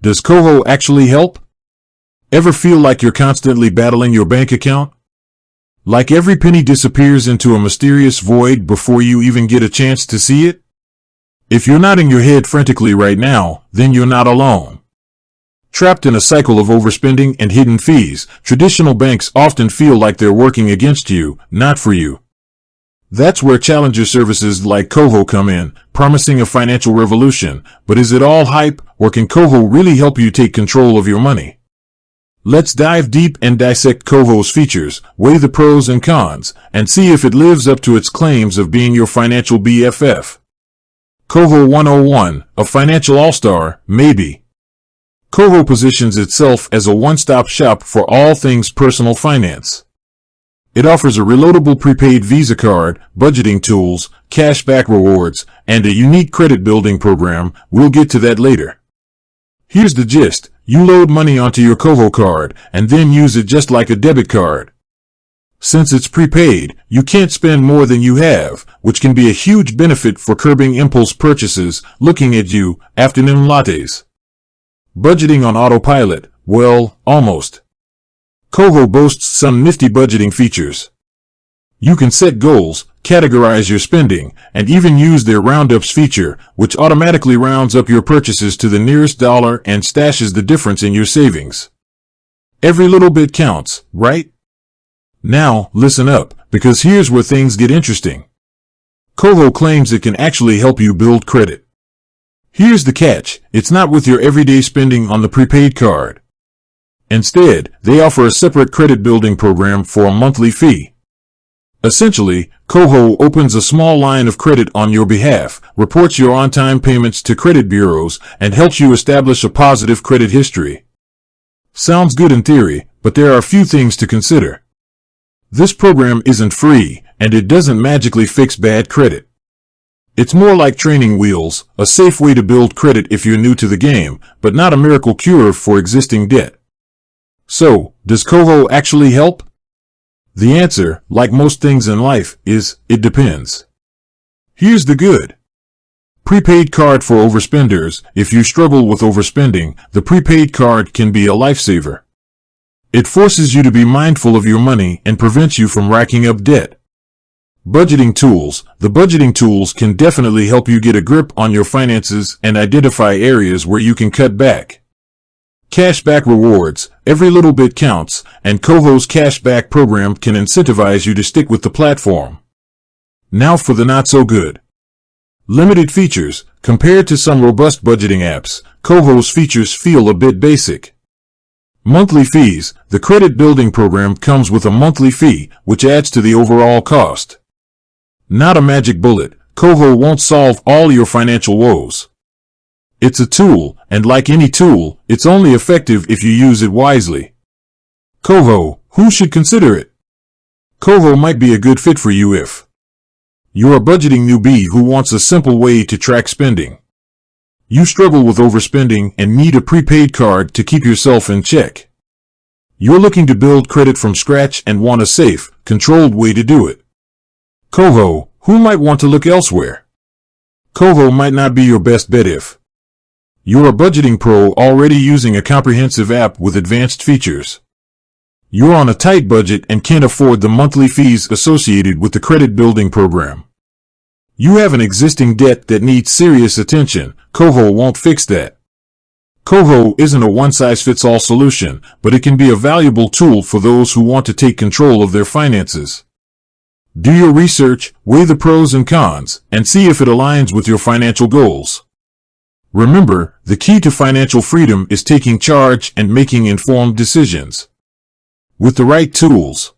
Does KOHO actually help? Ever feel like you're constantly battling your bank account? Like every penny disappears into a mysterious void before you even get a chance to see it? If you're nodding your head frantically right now, then you're not alone. Trapped in a cycle of overspending and hidden fees, traditional banks often feel like they're working against you, not for you. That's where challenger services like KOHO come in, promising a financial revolution. But is it all hype, or can KOHO really help you take control of your money? Let's dive deep and dissect KOHO's features, weigh the pros and cons, and see if it lives up to its claims of being your financial BFF. KOHO 101, a financial all-star, maybe. KOHO positions itself as a one-stop shop for all things personal finance. It offers a reloadable prepaid Visa card, budgeting tools, cashback rewards, and a unique credit building program. We'll get to that later. Here's the gist. You load money onto your KOHO card and then use it just like a debit card. Since it's prepaid, you can't spend more than you have, which can be a huge benefit for curbing impulse purchases. Looking at you, afternoon lattes. Budgeting on autopilot, well, almost. KOHO boasts some nifty budgeting features. You can set goals, categorize your spending, and even use their roundups feature, which automatically rounds up your purchases to the nearest dollar and stashes the difference in your savings. Every little bit counts, right? Now, listen up, because here's where things get interesting. KOHO claims it can actually help you build credit. Here's the catch, it's not with your everyday spending on the prepaid card. Instead, they offer a separate credit building program for a monthly fee. Essentially, KOHO opens a small line of credit on your behalf, reports your on-time payments to credit bureaus, and helps you establish a positive credit history. Sounds good in theory, but there are a few things to consider. This program isn't free, and it doesn't magically fix bad credit. It's more like training wheels, a safe way to build credit if you're new to the game, but not a miracle cure for existing debt. So, does KOHO actually help? The answer, like most things in life, is, it depends. Here's the good. Prepaid card for overspenders. If you struggle with overspending, the prepaid card can be a lifesaver. It forces you to be mindful of your money and prevents you from racking up debt. Budgeting tools. The budgeting tools can definitely help you get a grip on your finances and identify areas where you can cut back. Cashback rewards. Every little bit counts, and KOHO's cashback program can incentivize you to stick with the platform. Now for the not so good. Limited features. Compared to some robust budgeting apps, KOHO's features feel a bit basic. Monthly fees. The credit building program comes with a monthly fee, which adds to the overall cost. Not a magic bullet. KOHO won't solve all your financial woes. It's a tool, and like any tool, it's only effective if you use it wisely. KOHO, who should consider it? KOHO might be a good fit for you if you're a budgeting newbie who wants a simple way to track spending. You struggle with overspending and need a prepaid card to keep yourself in check. You're looking to build credit from scratch and want a safe, controlled way to do it. KOHO, who might want to look elsewhere? KOHO might not be your best bet if you're a budgeting pro already using a comprehensive app with advanced features. You're on a tight budget and can't afford the monthly fees associated with the credit building program. You have an existing debt that needs serious attention. KOHO won't fix that. KOHO isn't a one-size-fits-all solution, but it can be a valuable tool for those who want to take control of their finances. Do your research, weigh the pros and cons, and see if it aligns with your financial goals. Remember, the key to financial freedom is taking charge and making informed decisions. With the right tools,